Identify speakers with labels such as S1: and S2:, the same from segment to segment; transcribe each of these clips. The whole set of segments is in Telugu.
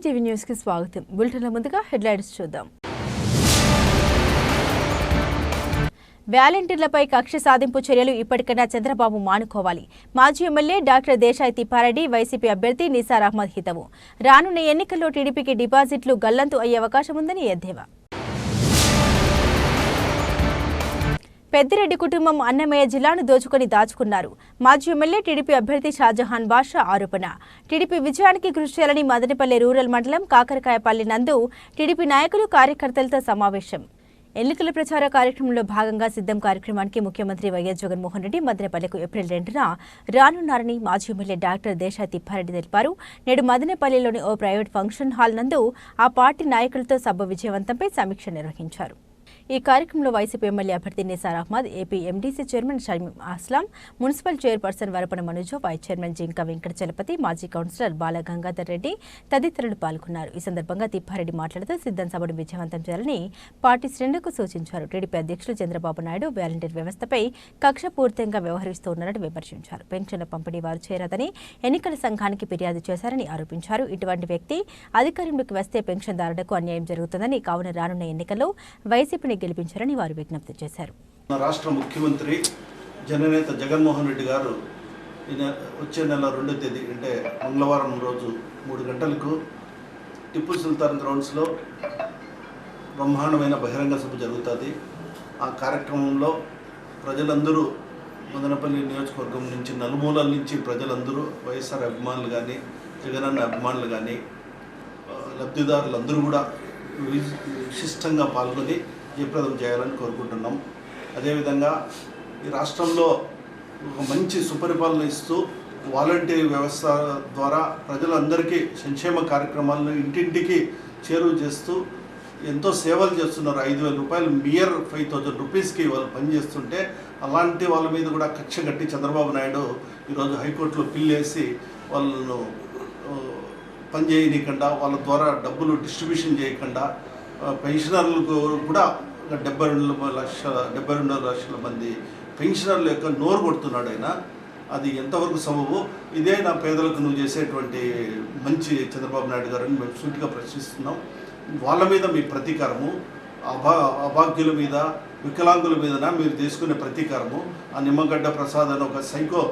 S1: ఈటీవీ న్యూస్ కి స్వాగతం. బులెటిన్ల ముందుగా హెడ్లైన్స్ చూద్దాం. వాలంటీర్లపై కక్ష సాధింపు చర్యలు ఇప్పటికైనా చంద్రబాబు మానుకోవాలి. మాజీ MLA doctor Desai Tippareddy YCP అభ్యర్థి నిసార్ అహ్మద్ హితవు. రానున్న ఎన్నికల్లో టీడీపీకి డిపాజిట్లు గల్లంతు అయ్యే అవకాశం ఉందని ఎద్దేవా. పెద్దిరెడ్డి కుటుంబం అన్నమయ్య జిల్లాను దోచుకుని దాచుకున్నారు. మాజీ ఎమ్మెల్యే టీడీపీ అభ్యర్థి షాజహాన్ బాషా ఆరోపణ. టీడీపీ విజయానికి కృషి చేయాలని మదనపల్లి రూరల్ మండలం కాకరకాయపల్లి నందు టీడీపీ నాయకులు కార్యకర్తలతో సమావేశం. ఎన్నికల ప్రచార కార్యక్రమంలో భాగంగా సిద్ధం కార్యక్రమానికి ముఖ్యమంత్రి వైఎస్ జగన్మోహన్ రెడ్డి మదనపల్లికు ఏప్రిల్ 2న రానున్నారని మాజీ ఎమ్మెల్యే డాక్టర్ దేశాయ్ తిప్పారెడ్డి తెలిపారు. నేడు మదనపల్లిలోని ఓ ప్రైవేట్ ఫంక్షన్ హాల్ నందు ఆ పార్టీ నాయకులతో సభ విజయవంతంపై సమీక్ష నిర్వహించారు. ఈ కార్యక్రమంలో వైసీపీ ఎమ్మెల్యే అభ్యర్థి Nisar Ahmed, AP MDC chairman Shamim Aslam, municipal chairperson Varapana Manoj, vice chairman Jinka Venkata Chalapathi, మాజీ కౌన్సిలర్ బాల గంగాధర్ రెడ్డి తదితరులు పాల్గొన్నారు. ఈ సందర్భంగా తిప్పారెడ్డి మాట్లాడుతూ సిద్ధం సభను విజయవంతం చేయాలని పార్టీ శ్రేణులకు సూచించారు. టీడీపీ అధ్యక్షులు చంద్రబాబు నాయుడు వాలంటీర్ వ్యవస్థపై కక్షపూరితంగా వ్యవహరిస్తూ ఉన్నారని విమర్శించారు. పెన్షన్ల పంపిణీ వారు చేరదని ఎన్నికల సంఘానికి ఫిర్యాదు చేశారని ఆరోపించారు. ఇటువంటి వ్యక్తి అధికారంలోకి వస్తే పెన్షన్దారులకు అన్యాయం జరుగుతుందని, కావున రానున్న ఎన్నికల్లో వైసీపీని గెలిపించారని వారు విజ్ఞప్తి చేశారు.
S2: రాష్ట్ర ముఖ్యమంత్రి జననేత జగన్మోహన్ రెడ్డి గారు వచ్చే నెల 2వ తేదీ అంటే మంగళవారం రోజు 3 గంటలకు టిప్పు సుల్తాన్ గ్రౌండ్స్లో బ్రహ్మాండమైన బహిరంగ సభ జరుగుతుంది. ఆ కార్యక్రమంలో ప్రజలందరూ మదనపల్లి నియోజకవర్గం నుంచి నలుమూలల నుంచి ప్రజలందరూ వైఎస్ఆర్ అభిమానులు కానీ జగనన్న అభిమానులు కానీ లబ్ధిదారులందరూ కూడా విశిష్టంగా పాల్గొని జయప్రదం చేయాలని కోరుకుంటున్నాం. అదేవిధంగా ఈ రాష్ట్రంలో ఒక మంచి సుపరిపాలన ఇస్తూ వాలంటీర్ వ్యవస్థ ద్వారా ప్రజలందరికీ సంక్షేమ కార్యక్రమాలను ఇంటింటికి చేరువ చేస్తూ ఎంతో సేవలు చేస్తున్నారు. 5,000 రూపాయలు మియర్ 5,000 రూపీస్కి వాళ్ళు పనిచేస్తుంటే అలాంటి వాళ్ళ మీద కూడా కక్ష కట్టి చంద్రబాబు నాయుడు ఈరోజు హైకోర్టులో పిల్లేసి వాళ్ళను పని చేయనీయకుండా, వాళ్ళ ద్వారా డబ్బులు డిస్ట్రిబ్యూషన్ చేయకుండా పెన్షనర్లకు కూడా 72 లక్షల మంది పెన్షనర్ల యొక్క నోరు కొడుతున్నాడు ఆయన. అది ఎంతవరకు సబబు? ఇదే నా పేదలకు నువ్వు చేసేటువంటి మంచి చంద్రబాబు నాయుడు గారిని మేము సూటిగా ప్రశ్నిస్తున్నాం. వాళ్ళ మీద మీ ప్రతీకారము, అభాగ్యుల మీద వికలాంగుల మీద మీరు తీసుకునే ప్రతీకారము. ఆ నిమ్మగడ్డ ప్రసాద్ అని ఒక సైకో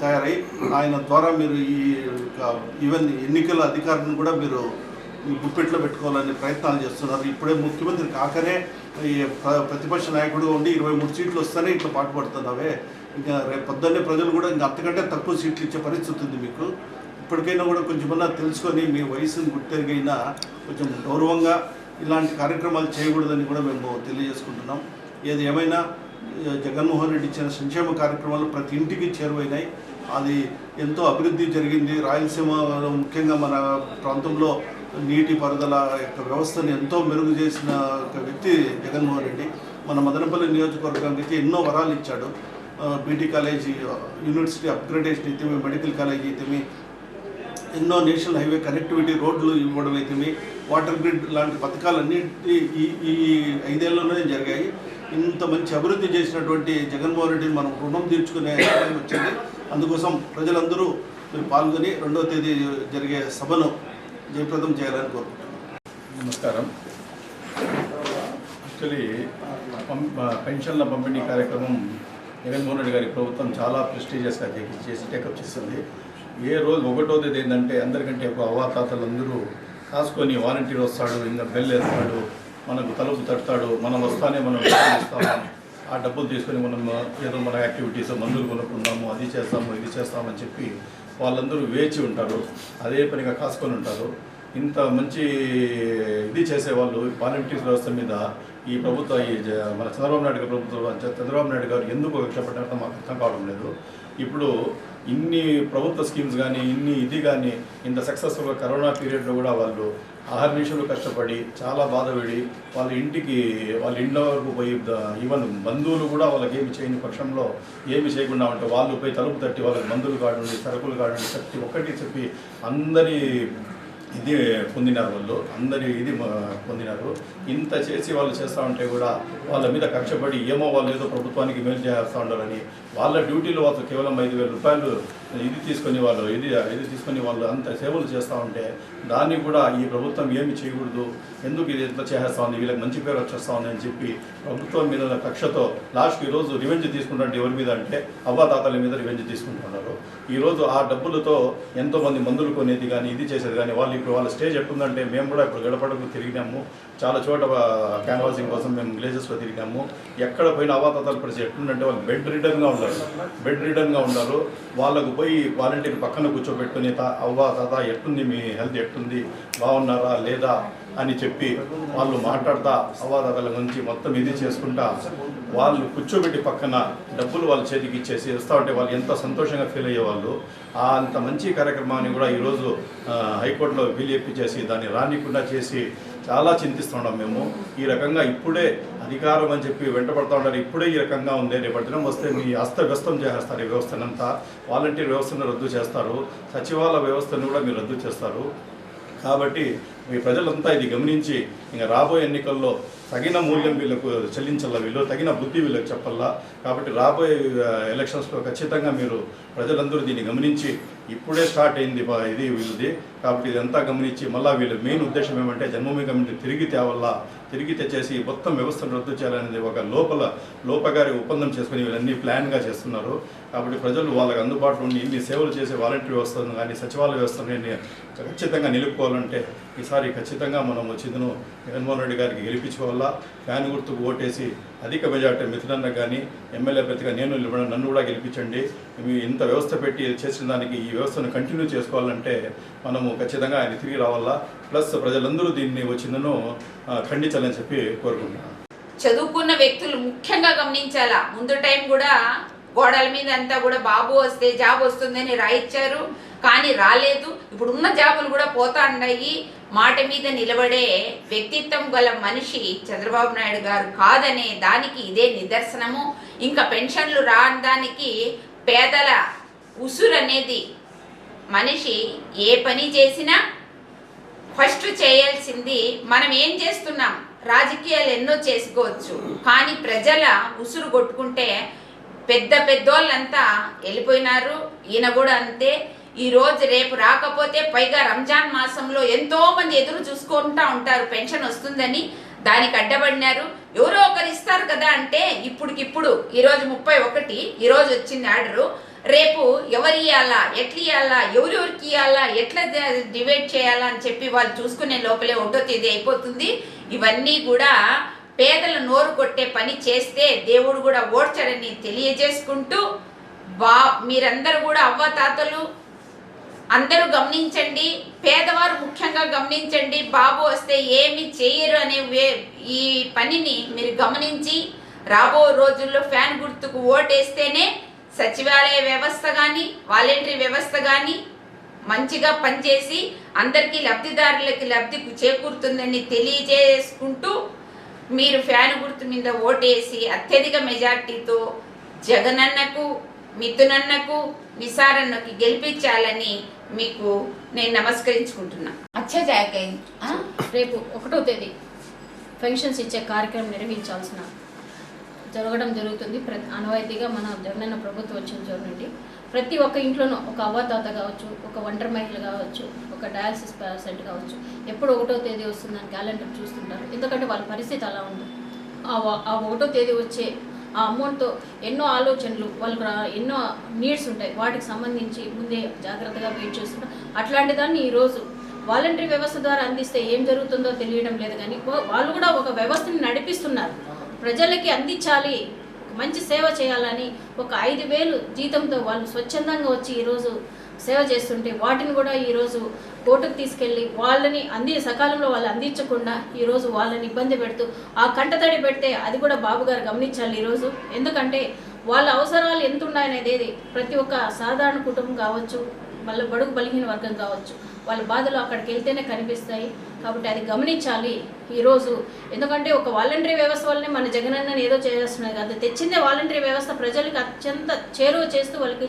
S2: తయారై ఆయన ద్వారా మీరు ఈవెన్ ఎన్నికల అధికారులను కూడా మీరు ఈ గుప్పెట్లో పెట్టుకోవాలని ప్రయత్నాలు చేస్తున్నారు. ఇప్పుడే ముఖ్యమంత్రి కాకనే ఈ ప్రతిపక్ష నాయకుడిగా ఉండి 23 సీట్లు వస్తేనే ఇట్లా పాటుపడుతున్నావే. ఇంకా రేపు పొద్దున్నే ప్రజలు కూడా ఇంకా అంతకంటే తక్కువ సీట్లు ఇచ్చే పరిస్థితి ఉంది మీకు. ఇప్పటికైనా కూడా కొంచెమన్నా తెలుసుకొని మీ వయసును గుర్తెరిగైనా కొంచెం గౌరవంగా ఇలాంటి కార్యక్రమాలు చేయకూడదని కూడా మేము తెలియజేసుకుంటున్నాం. ఏది ఏమైనా జగన్మోహన్ రెడ్డి ఇచ్చిన సంక్షేమ కార్యక్రమాలు ప్రతి ఇంటికి చేరువైనాయి. అది ఎంతో అభివృద్ధి జరిగింది. రాయలసీమ ముఖ్యంగా మన ప్రాంతంలో నీటి పారుదల యొక్క వ్యవస్థను ఎంతో మెరుగు చేసిన ఒక వ్యక్తి జగన్మోహన్ రెడ్డి. మన మదనపల్లి నియోజకవర్గానికి ఎన్నో వరాలు ఇచ్చాడు. బీటీ కాలేజీ, యూనివర్సిటీ అప్గ్రేడేషన్ అయితేమి, మెడికల్ కాలేజీ అయితేమి, ఎన్నో నేషనల్ హైవే కనెక్టివిటీ రోడ్లు ఇవ్వడం అయితేమి, వాటర్ గ్రిడ్ లాంటి పథకాలన్నింటి ఈ 5 ఏళ్లలోనే జరిగాయి. ఇంత మంచి అభివృద్ధి చేసినటువంటి జగన్మోహన్ రెడ్డిని మనం రుణం తీర్చుకునే టైం వచ్చింది. అందుకోసం ప్రజలందరూ మీరు పాల్గొని 2వ తేదీ జరిగే సభను జయప్రదం చేయాలని కోరుకుంటున్నాను.
S3: నమస్కారం. యాక్చువల్లీ పెన్షన్ల పంపిణీ కార్యక్రమం జగన్మోహన్ రెడ్డి గారి ప్రభుత్వం చాలా ప్రెస్టీజియస్గా చేసి టేకప్ చేస్తుంది. ఏ రోజు 1వ తేదీ ఏంటంటే అందరికంటే ఒక అవ్వాతాతలందరూ కాసుకొని వాలంటీర్ వస్తాడు, ఇంకా బెల్ వేస్తాడు, మనకు తలుపు తడతాడు, మనం వస్తానే మనం ఇస్తాము, ఆ డబ్బులు తీసుకొని మనం ఏదో మన యాక్టివిటీస్ మందులు కొనుక్కుందాము, అది చేస్తాము ఇది చేస్తామని చెప్పి వాళ్ళందరూ వేచి ఉంటారు. అదే పనిగా కాసుకొని ఉంటారు. ఇంత మంచి ఇది చేసేవాళ్ళు వాలంటీర్స్ వ్యవస్థ మీద ఈ ప్రభుత్వం మన చంద్రబాబు నాయుడు గారి ప్రభుత్వం చంద్రబాబు నాయుడు గారు ఎందుకు కష్టపడ్డారో మాకు అర్థం కావడం లేదు. ఇప్పుడు ఇన్ని ప్రభుత్వ స్కీమ్స్ కానీ ఇది కానీ ఇంత సక్సెస్ఫుల్గా కరోనా పీరియడ్లో కూడా వాళ్ళు ఆహర్నిశలు కష్టపడి చాలా బాధపడి వాళ్ళ ఇంట్లో వరకు పోయి ఈవెన్ బంధువులు కూడా వాళ్ళకి ఏమి చేయని పక్షంలో ఏమి చేయకుండా ఉంటే వాళ్ళు పోయి తలుపు తట్టి వాళ్ళకి మందులు కాడండి, సరుకులు కాడండి, ప్రతి ఒక్కటి చెప్పి అందరి ఇది పొందినారు, వాళ్ళు అందరి ఇది పొందినారు. ఇంత చేసి వాళ్ళు చేస్తూ ఉంటే కూడా వాళ్ళ మీద కక్షపడి ఏమో వాళ్ళు ఏదో ప్రభుత్వానికి మేలు చేస్తూ ఉండాలని వాళ్ళ డ్యూటీలో వాళ్ళు కేవలం 5,000 రూపాయలు ఇది తీసుకొని వాళ్ళు అంత సేవలు చేస్తూ ఉంటే దాన్ని కూడా ఈ ప్రభుత్వం ఏమి చేయకూడదు, ఎందుకు ఇది ఎంత చేస్తూ ఉంది, వీళ్ళకి మంచి పేరు వచ్చేస్తూ ఉంది అని చెప్పి ప్రభుత్వం మీద కక్షతో లాస్ట్కి ఈరోజు రివెంజ్ తీసుకుంటారంటే ఎవరి మీద అంటే అవ్వాతాతల మీద రివెంజ్ తీసుకుంటున్నారు. ఈరోజు ఆ డబ్బులతో ఎంతోమంది మందులు కొనేది కానీ ఇది చేసేది కానీ వాళ్ళు ఇప్పుడు వాళ్ళ స్టేజ్ ఎట్టుందంటే మేము కూడా ఇప్పుడు గడపడకు తిరిగినాము, చాలా చోట క్యాన్వాసింగ్ కోసం మేము విలేజెస్లో తిరిగినాము. ఎక్కడ పోయిన అవ్వాతాతల పరిస్థితి ఎట్టుందంటే వాళ్ళు బెడ్ రిడన్గా ఉన్నారు. వాళ్ళకు పోయి వాలంటీర్ పక్కన కూర్చోబెట్టుకుని అవ్వ తాత ఎట్టుంది, మీ హెల్త్ ఎట్టుంది, బాగున్నారా లేదా అని చెప్పి వాళ్ళు మాట్లాడతా అవ్వాతాతల గురించి మొత్తం ఇది చేసుకుంటా వాళ్ళు కూర్చోబెట్టి పక్కన డబ్బులు వాళ్ళ చేతికి ఇచ్చేసి వస్తూ ఉంటే వాళ్ళు ఎంత సంతోషంగా ఫీల్ అయ్యేవాళ్ళు. అంత మంచి కార్యక్రమాన్ని కూడా ఈరోజు హైకోర్టులో చేసి దాన్ని రానికుండా చేసి చాలా చింతిస్తున్నాం మేము. ఈ రకంగా ఇప్పుడే అధికారం అని చెప్పి వెంటపడుతూ ఉంటారు, ఇప్పుడే ఈ రకంగా ఉంది, రేపటి దినం వస్తే మీ అస్తవ్యస్తం చేస్తారు ఈ వ్యవస్థనంతా. వాలంటీర్ వ్యవస్థను రద్దు చేస్తారు, సచివాలయ వ్యవస్థను కూడా మీరు రద్దు చేస్తారు. కాబట్టి మీ ప్రజలంతా ఇది గమనించి ఇంకా రాబోయే ఎన్నికల్లో తగిన మూల్యం వీళ్ళకు చెల్లించాల, వీళ్ళు తగిన బుద్ధి వీళ్ళకి చెప్పాలా. కాబట్టి రాబోయే ఎలక్షన్స్లో ఖచ్చితంగా మీరు ప్రజలందరూ దీన్ని గమనించి ఇప్పుడే స్టార్ట్ అయింది ఇది వీళ్ళది, కాబట్టి ఇదంతా గమనించి మళ్ళీ వీళ్ళ మెయిన్ ఉద్దేశం ఏమంటే జన్మభూమి కమిటీ తిరిగి తెచ్చేసి మొత్తం వ్యవస్థను రద్దు చేయాలనేది ఒక లోపగారి ఒప్పందం చేసుకుని వీళ్ళన్నీ ప్లాన్గా చేస్తున్నారు. కాబట్టి ప్రజలు వాళ్ళకి అందుబాటులో ఉండి ఇన్ని సేవలు చేసే వాలంటీర్ వ్యవస్థను కానీ సచివాలయ వ్యవస్థను ఖచ్చితంగా నిలుపుకోవాలంటే ఈసారి ఖచ్చితంగా మనం వచ్చిందను జగన్మోహన్ రెడ్డి గారికి గెలిపించుకోవాలా. ఫ్యాన్ గుర్తుకు ఓటేసి అధిక మెజార్టీ మిథునన్న కానీ ఎమ్మెల్యే అభ్యర్థిగా నన్ను కూడా గెలిపించండి. ఇంత వ్యవస్థ పెట్టి చేసిన దానికి ఈ వ్యవస్థను కంటిన్యూ చేసుకోవాలంటే మనము ఖచ్చితంగా ఆయన తిరిగి రావాలా. ప్లస్ ప్రజలందరూ దీన్ని వచ్చిందను ఖండించాలని చెప్పి కోరుకుంటున్నాను.
S4: చదువుకున్న వ్యక్తులు ముఖ్యంగా గమనించాలా. ముందు టైం కూడా గోడల మీద అంతా కూడా బాబు వస్తే జాబ్ వస్తుందని రాయించారు, కానీ రాలేదు. ఇప్పుడు ఉన్న జాబులు కూడా పోతా ఉన్నాయి. మాట మీద నిలబడే వ్యక్తిత్వం గల మనిషి చంద్రబాబు నాయుడు గారు కాదనే దానికి ఇదే నిదర్శనము. ఇంకా పెన్షన్లు రావడానికి పేదల ఉసురు అనేది మనిషి ఏ పని చేసినా ఫస్ట్ చేయాల్సింది మనం ఏం చేస్తున్నాం. రాజకీయాలు ఎన్నో చేసుకోవచ్చు, కానీ ప్రజల ఉసురు కొట్టుకుంటే పెద్దోళ్ళంతా వెళ్ళిపోయినారు. ఈయన కూడా అంతే. ఈరోజు రేపు రాకపోతే పైగా రంజాన్ మాసంలో ఎంతో మంది ఎదురు చూసుకుంటా ఉంటారు పెన్షన్ వస్తుందని, దానికి అడ్డపడినారు. ఎవరో ఒకరు ఇస్తారు కదా అంటే ఇప్పుడికిప్పుడు ఈరోజు 31, ఈరోజు వచ్చింది ఆర్డరు, రేపు ఎవరు ఇవ్వాలా, ఎట్లా ఇవ్వాలా, ఎవరెవరికి ఇవ్వాలా, ఎట్లా డివైడ్ చేయాలా అని చెప్పి వాళ్ళు చూసుకునే లోపలే 1వ తేదీ అయిపోతుంది. ఇవన్నీ కూడా పేదల నోరు కొట్టే పని చేస్తే దేవుడు కూడా ఓడ్చడని తెలియజేసుకుంటూ మీరందరూ కూడా అవ్వాతాతలు అందరూ గమనించండి, పేదవారు ముఖ్యంగా గమనించండి. బాబు వస్తే ఏమి చేయరు అనే ఈ పనిని మీరు గమనించి రాబో రోజుల్లో ఫ్యాన్ గుర్తుకు ఓటేస్తేనే సచివాలయ వ్యవస్థ కానీ వాలంటరీ వ్యవస్థ కానీ మంచిగా పనిచేసి అందరికీ లబ్ధిదారులకి లబ్ధి చేకూరుతుందని తెలియజేసుకుంటూ మీరు ఫ్యాన్ గుర్తు మీద ఓటేసి అత్యధిక మెజార్టీతో జగనన్నకు, మిథునన్నకు, నిసారన్నకి గెలిపించాలని మీకు నేను నమస్కరించుకుంటున్నా. అచ్చా జాయకైంది.
S5: రేపు 1వ తేదీ పెన్షన్స్ ఇచ్చే కార్యక్రమం జరగడం జరుగుతుంది. ఆనవాయితీగా మన జగనన్న ప్రభుత్వం వచ్చిన చోటు నుండి ప్రతి ఒక్క ఇంట్లోనూ ఒక అవ్వాతాత కావచ్చు, ఒక ఒంటరి మహిళ కావచ్చు, ఒక డయాలసిస్ పేషెంట్ కావచ్చు, ఎప్పుడు 1వ తేదీ వస్తుందని క్యాలెండర్ చూస్తుంటారు. ఎందుకంటే వాళ్ళ పరిస్థితి అలా ఉంది. ఆ 1వ తేదీ వచ్చే ఆ అమౌంట్తో ఎన్నో ఆలోచనలు, వాళ్ళకు ఎన్నో నీడ్స్ ఉంటాయి, వాటికి సంబంధించి ముందే జాగ్రత్తగా వెయిట్ చేస్తుంటారు. అట్లాంటి దాన్ని ఈరోజు వాలంటరీ వ్యవస్థ ద్వారా అందిస్తే ఏం జరుగుతుందో తెలియడం లేదు, కానీ వాళ్ళు కూడా ఒక వ్యవస్థని నడిపిస్తున్నారు. ప్రజలకి అందించాలి, మంచి సేవ చేయాలని ఒక 5,000 జీతంతో వాళ్ళు స్వచ్ఛందంగా వచ్చి ఈరోజు సేవ చేస్తుంటే వాటిని కూడా ఈరోజు కోర్టుకు తీసుకెళ్ళి వాళ్ళని సకాలంలో వాళ్ళు అందించకుండా ఈరోజు వాళ్ళని ఇబ్బంది పెడుతూ ఆ కంటతడి పెడితే అది కూడా బాబు గారు గమనించాలి ఈరోజు. ఎందుకంటే వాళ్ళ అవసరాలు ఎంత ఉన్నాయనేది ప్రతి ఒక్క సాధారణ కుటుంబం కావచ్చు, వాళ్ళ బడుగు బలహీన వర్గం కావచ్చు, వాళ్ళ బాధలు అక్కడికి వెళ్తేనే కనిపిస్తాయి. కాబట్టి అది గమనించాలి ఈరోజు. ఎందుకంటే ఒక వాలంటరీ వ్యవస్థ వల్లనే మన జగనన్నని ఏదో చేస్తున్నది కాదు, తెచ్చిందే వాలంటరీ వ్యవస్థ ప్రజలకు అత్యంత చేరువ చేస్తూ వాళ్ళకి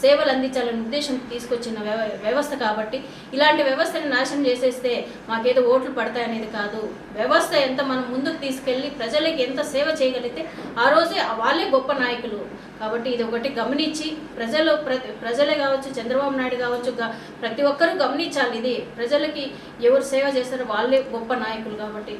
S5: సేవలు అందించాలనే ఉద్దేశం తీసుకొచ్చిన వ్యవస్థ కాబట్టి ఇలాంటి వ్యవస్థని నాశనం చేసేస్తే మాకేదో ఓట్లు పడతాయనేది కాదు. వ్యవస్థ ఎంత మనం ముందుకు తీసుకెళ్ళి ప్రజలకి ఎంత సేవ చేయగలిగితే ఆ రోజే వాళ్ళే గొప్ప నాయకులు. కాబట్టి ఇది ఒకటి గమనించి ప్రజలే కావచ్చు, చంద్రబాబు నాయుడు కావచ్చు, ప్రతి ఒక్కరూ గమనించాలి. ఇది ప్రజలకి ఎవరు సేవ చేస్తారో వాళ్ళే గొప్ప నాయకులు. కాబట్టి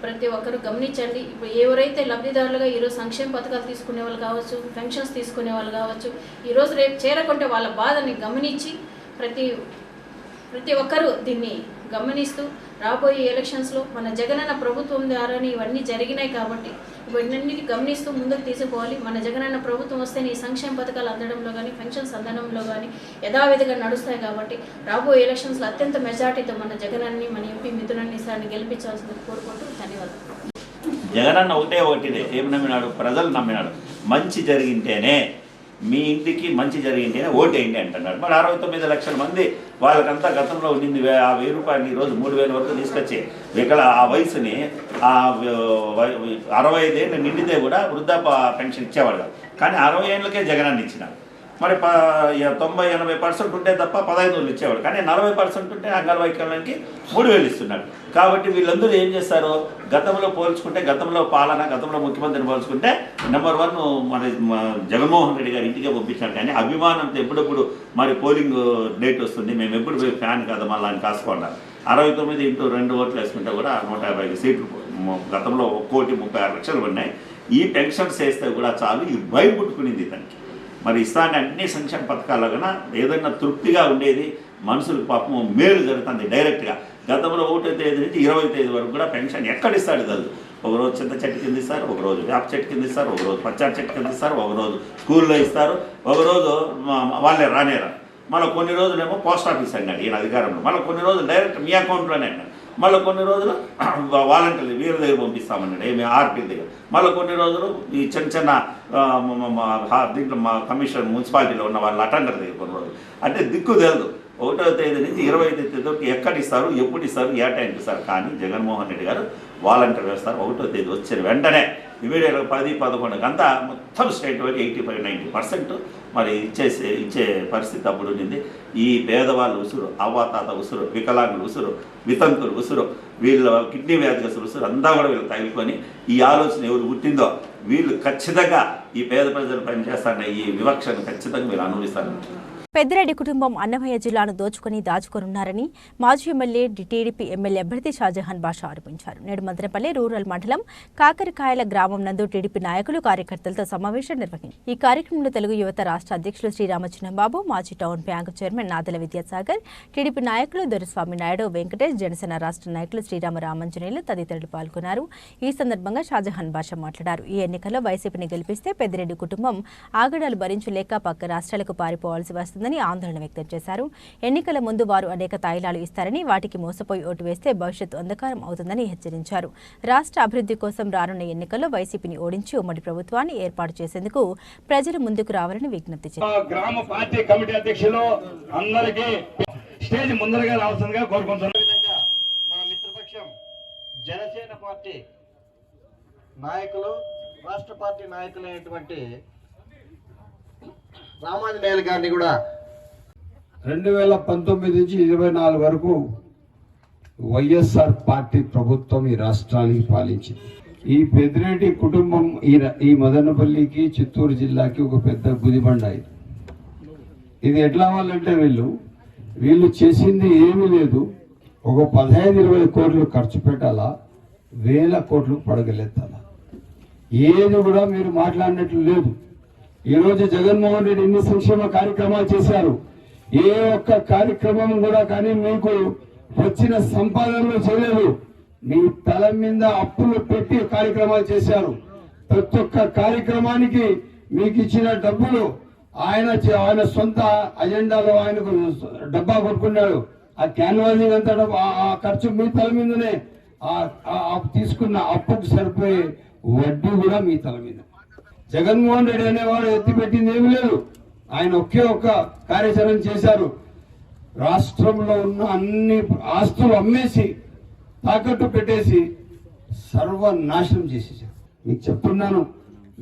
S5: ప్రతి ఒక్కరు గమనించండి. ఇప్పుడు ఎవరైతే లబ్ధిదారులుగా ఈరోజు సంక్షేమ పథకాలు తీసుకునే వాళ్ళు కావచ్చు, పెన్షన్స్ తీసుకునే వాళ్ళు కావచ్చు, ఈరోజు రేపు చేరకుంటే వాళ్ళ బాధని గమనించి ప్రతి ఒక్కరూ దీన్ని గమనిస్తూ రాబోయే ఎలక్షన్స్లో మన జగనన్న ప్రభుత్వం ద్వారానే ఇవన్నీ జరిగినాయి కాబట్టి ఇవన్నిటిని గమనిస్తూ ముందుకు తీసుకుపోవాలి. మన జగనన్న ప్రభుత్వం వస్తేనే ఈ సంక్షేమ పథకాలు అందడంలో కానీ, పెన్షన్స్ అందడంలో కానీ యథావిధిగా నడుస్తాయి. కాబట్టి రాబోయే ఎలక్షన్స్లో అత్యంత మెజార్టీతో మన జగనన్ని, మన ఎంపీ మిథునన్ని సార్ని గెలిపించాల్సింది కోరుకుంటూ ధన్యవాదాలు.
S6: జగనన్న ఒకటే ఏం నమ్మినాడు? ప్రజలు నమ్మినాడు. మంచి జరిగింటేనే, మీ ఇంటికి మంచి జరిగింటేనే ఓటేయండి అంటున్నాడు. మరి 69 లక్షల మంది వాళ్ళకంతా గతంలో ఉండింది 1000 రూపాయలు ఈరోజు 3000 వరకు తీసుకొచ్చి ఆ వయసుని 65 ఏళ్ళు నిండితే కూడా వృద్ధాప్య పెన్షన్ ఇచ్చేవాడు కాదు. కానీ 60 ఏళ్ళకే జగనన్న ఇచ్చినాడు. మరి 90-80% ఉంటే తప్ప 15,000 ఇచ్చేవాడు. కానీ 40% ఉంటే అంగన్వాడీకి 3,000 ఇస్తున్నాడు. కాబట్టి వీళ్ళందరూ ఏం చేస్తారు? గతంలో పోల్చుకుంటే, గతంలో పాలన, గతంలో ముఖ్యమంత్రిని పోల్చుకుంటే నెంబర్ 1 మరి జగన్మోహన్ రెడ్డి గారి ఇంటికే పంపించాడు. కానీ అభిమానంతో ఎప్పుడప్పుడు మరి పోలింగ్ డేట్ వస్తుంది, మేము ఎప్పుడు పోయి ఫ్యాన్ కదా మళ్ళీ అని కాసుకున్నారు. 69 × 2 ఓట్లు వేసుకుంటే కూడా 150 సీట్లు. గతంలో 1,36,00,000 ఉన్నాయి. ఈ పెన్షన్స్ వేస్తే కూడా చాలు, ఈ భయం పుట్టుకునింది తనకి. మరి ఇస్తానే అన్ని సంక్షేమ పథకాల్లో కన్నా ఏదైనా తృప్తిగా ఉండేది, మనుషులకు పాపం మేలు జరుగుతుంది డైరెక్ట్గా. గతంలో 1వ తేదీ నుంచి 20వ తేదీ వరకు కూడా పెన్షన్ ఎక్కడిస్తాడు తెలుసు. ఒకరోజు చింత చెట్టు కింద ఇస్తారు, ఒకరోజు వేప చెట్టు కింద ఇస్తారు, ఒకరోజు పచ్చారి చెట్టు కింద ఇస్తారు, ఒకరోజు స్కూల్లో ఇస్తారు, ఒకరోజు వాళ్ళే రానేరా. మళ్ళీ కొన్ని రోజులేమో పోస్ట్ ఆఫీస్ అన్నాడు ఈయన అధికారంలో, మళ్ళీ కొన్ని రోజులు డైరెక్ట్ మీ అకౌంట్లోనే అన్నాడు, మళ్ళీ కొన్ని రోజులు వాలంటీర్లు వీళ్ళ దగ్గర పంపిస్తామన్నాడు, ఏమి ఆర్పీ దగ్గర, మళ్ళీ కొన్ని రోజులు ఈ చిన్న దీంట్లో మా కమిషన్ మున్సిపాలిటీలో ఉన్న వాళ్ళ అటెండర్ దగ్గర కొన్ని రోజులు. అంటే దిక్కు తెలియదు. 1వ తేదీ నుంచి 20వ తేదీ వరకు ఎక్కడ ఇస్తారు, ఎప్పుడు ఇస్తారు, ఏ టైంకి ఇస్తారు. కానీ జగన్మోహన్ రెడ్డి గారు వాలంటీర్ వేస్తారు. 1వ తేదీ వచ్చిన వెంటనే ఇమీడియట్గా 10-11 గంట మొత్తం స్టేట్ వరకు 85-90% మరి ఇచ్చే పరిస్థితి అప్పుడు ఉండింది. ఈ పేదవాళ్ళు ఉసురు, అవ్వాతాత ఉసురు, వికలాంగులు ఉసురు, వితంతులు ఉసురు, వీళ్ళ కిడ్నీ వ్యాధిగస్తులు ఉసురు అంతా కూడా వీళ్ళు తగిలికొని ఈ ఆలోచన ఎవరు పుట్టిందో వీళ్ళు ఖచ్చితంగా ఈ పేద ప్రజలు పనిచేస్తారన్న ఈ వివక్షను ఖచ్చితంగా వీళ్ళు అనుభవిస్తారు.
S1: పెద్దిరెడ్డి కుటుంబం అన్నమయ్య జిల్లాను దాచుకొనున్నారని మాజీ ఎమ్మెల్యే టీడీపీ ఎమ్మెల్యే అభ్యర్థి షాజహాన్ బాషా ఆరోపించారు. నేడు మదనపల్లి రూరల్ మండలం కాకరకాయల గ్రామం నందు టీడీపీ నాయకులు కార్యకర్తలతో సమావేశం నిర్వహించారు. ఈ కార్యక్రమంలో తెలుగు యువత రాష్ట్ర అధ్యక్షులు శ్రీరామచిన్నబాబు, మాజీ town bank chairman Nadala Vidyasagar, TDP నాయకులు దొరస్వామి నాయుడు, వెంకటేష్, జనసేన రాష్ట్ర నాయకులు శ్రీరామరామంజనేయులు తదితరులు పాల్గొన్నారు. ఈ సందర్భంగా షాజహాన్ బాషా మాట్లాడారు. ఈ ఎన్నికల్లో వైసీపీని గెలిపిస్తే పెద్దిరెడ్డి కుటుంబం ఆగడాలు భరించలేక పక్క రాష్ట్రాలకు పారిపోవాల్సి వస్తుంది ఆందోళన వ్యక్తం చేశారు. ఎన్నికల ముందు వారు అనేక తాయిలాలు ఇస్తారని, వాటికి మోసపోయి ఓటు వేస్తే భవిష్యత్తు అంధకారం అవుతుందని హెచ్చరించారు. రాష్ట్ర అభివృద్ధి కోసం రానున్న ఎన్నికల్లో వైసీపీని ఓడించి ఉమ్మడి ప్రభుత్వాన్ని ఏర్పాటు చేసేందుకు ప్రజలు ముందుకు రావాలని విజ్ఞప్తి చేశారు.
S7: గ్రామ పార్టీ కమిటీ అధ్యక్షులు అందరికీ స్టేజ్ ముందరగా రావాల్సిందిగా కోరుకుంటున్నాను.
S8: మన మిత్రపక్షం జనసేన పార్టీ నాయకులు, రాష్ట్ర పార్టీ నాయకులైనటువంటి రామాంజనేయులు గారిని కూడా
S9: 2019 నుంచి 24 వరకు వైఎస్ఆర్ పార్టీ ప్రభుత్వం ఈ రాష్ట్రానికి పాలించింది. ఈ పెద్దిరెడ్డి కుటుంబం ఈ మదనపల్లికి, చిత్తూరు జిల్లాకి ఒక పెద్ద గుదిబండ. ఇది ఎట్లా అవ్వాలంటే వీళ్ళు చేసింది ఏమీ లేదు. ఒక 15-20 కోట్లు ఖర్చు పెట్టాలా, 1000 కోట్లు పడగలెత్తాలా. ఏది కూడా మీరు మాట్లాడినట్లు లేదు. ఈరోజు జగన్మోహన్ రెడ్డి ఎన్ని సంక్షేమ కార్యక్రమాలు చేశారు, ఏ ఒక్క కార్యక్రమం కూడా కానీ మీకు వచ్చిన సంపాదనలో చేయలేదు. మీ తల మీద అప్పులు పెట్టి కార్యక్రమాలు చేశారు. ప్రతి ఒక్క కార్యక్రమానికి మీకు ఇచ్చిన డబ్బులు ఆయన సొంత అజెండాలో ఆయనకు డబ్బా కొట్టుకున్నాడు. ఆ క్యాన్వాసింగ్ అంతా ఆ ఖర్చు మీ తల మీదనే, తీసుకున్న అప్పుకు సరిపోయే వడ్డీ కూడా మీ తల మీద. జగన్మోహన్ రెడ్డి అనేవాడు ఎత్తిపెట్టింది ఏమి లేదు. ఆయన ఒకే ఒక్క కార్యాచరణ చేశారు. రాష్ట్రంలో ఉన్న అన్ని ఆస్తులు అమ్మేసి తాకట్టు పెట్టేసి సర్వనాశనం చేసేసారు. మీకు చెప్తున్నాను,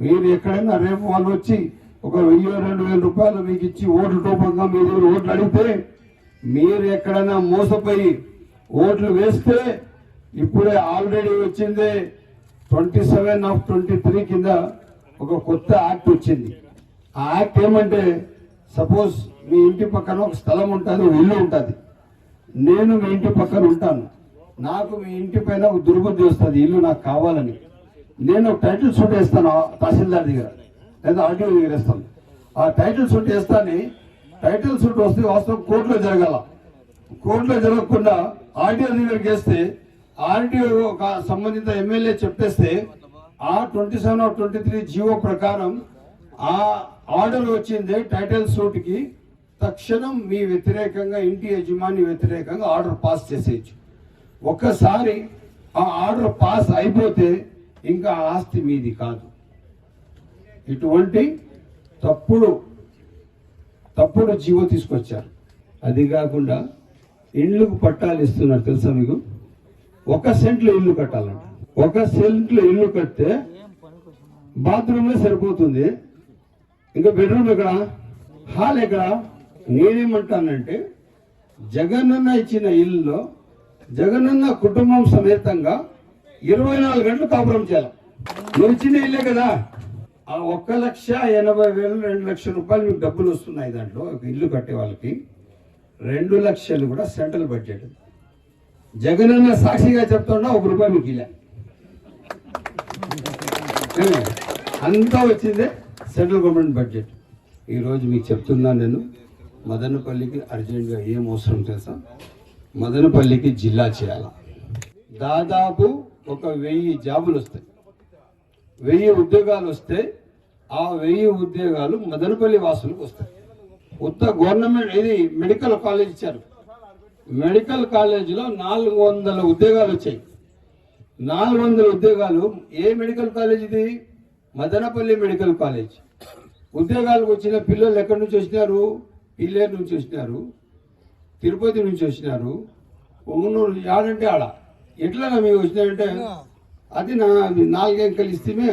S9: మీరు ఎక్కడైనా రేపు వాళ్ళు వచ్చి ఒక 1000-2000 రూపాయలు మీకు ఇచ్చి ఓట్ల రూపంగా మీ దగ్గర ఓట్లు అడిగితే మీరు ఎక్కడైనా మోసపోయి ఓట్లు వేస్తే ఇప్పుడే ఆల్రెడీ వచ్చిందే 27/23 కింద ఒక కొత్త యాక్ట్ వచ్చింది. ఆ యాక్ట్ ఏమంటే సపోజ్ మీ ఇంటి పక్కన ఒక స్థలం ఉంటుంది, ఇల్లు ఉంటుంది. నేను మీ ఇంటి పక్కన ఉంటాను, నాకు మీ ఇంటి పైన ఒక దుర్బుద్ధి వస్తుంది, ఇల్లు నాకు కావాలని. నేను టైటిల్ సూట్ వేస్తాను తహసీల్దార్ దగ్గర లేదా ఆర్టీఓ దగ్గర వేస్తాను. ఆ టైటిల్ సూట్ వేస్తాను. టైటిల్ సూట్ వస్తే వాస్తవం కోర్టులో జరగాల. కోర్టులో జరగకుండా ఆర్టీఓ దగ్గరికి వేస్తే ఆర్టీఓ సంబంధిత ఎమ్మెల్యే చెప్పేస్తే ఆ 27/23 జీవో ప్రకారం ఆ ఆర్డర్ వచ్చింది టైటిల్ సూట్కి తక్షణం మీ వ్యతిరేకంగా ఇంటి యజమాని వ్యతిరేకంగా ఆర్డర్ పాస్ చేసేయచ్చు. ఒక్కసారి ఆ ఆర్డర్ పాస్ అయిపోతే ఇంకా ఆస్తి మీది కాదు. ఇటువంటి తప్పుడు జీవో తీసుకొచ్చారు. అది కాకుండా ఇండ్లకు పట్టాలు ఇస్తున్నారు తెలుసా మీకు? 1 సెంట్లో ఇల్లు కట్టాలంట. 1 సెంట్లో ఇల్లు కడితే బాత్రూమే సరిపోతుంది, ఇంకా బెడ్రూమ్ ఎక్కడ, హాల్ ఎక్కడ? నేనేమంటానంటే జగనన్న ఇచ్చిన ఇల్లులో జగనన్న కుటుంబం సమేతంగా 24 గంటలు కాపురం చేయాలి. నువ్వు ఇచ్చిన ఇల్లే కదా. ఆ 1,80,000 2 లక్షల రూపాయలు మీకు డబ్బులు వస్తున్నాయి. దాంట్లో ఒక ఇల్లు కట్టే వాళ్ళకి 2 లక్షలు కూడా సెంట్రల్ బడ్జెట్. జగనన్న సాక్షిగా చెప్తున్నా ₹1 మీకు ఇలా అంతా వచ్చిందే సెంట్రల్ గవర్నమెంట్ బడ్జెట్. ఈరోజు మీకు చెప్తున్నాను నేను, మదనపల్లికి అర్జెంటుగా ఏం అవసరం తెలుసా? మదనపల్లికి జిల్లా చేయాలి. దాదాపు ఒక 1000 జాబులు వస్తాయి, 1000 ఉద్యోగాలు వస్తే ఆ 1000 ఉద్యోగాలు మదనపల్లి వాసులకు వస్తాయి. ఉత్త గవర్నమెంట్ ఇది మెడికల్ కాలేజ్ ఇచ్చారు. మెడికల్ కాలేజీలో 400 ఉద్యోగాలు వచ్చాయి. 400 ఉద్యోగాలు. ఏ మెడికల్ కాలేజ్ ఇది? Madanapalle medical college. ఉద్యోగాలకు వచ్చిన పిల్లలు ఎక్కడి నుంచి వచ్చినారు? పిల్లేరు నుంచి వచ్చినారు, తిరుపతి నుంచి వచ్చినారు, ఒంగనూరు, ఆడంటే ఆడ. ఎట్లా మీకు వచ్చినాయంటే అది 4 అంకెలు ఇస్తేమే,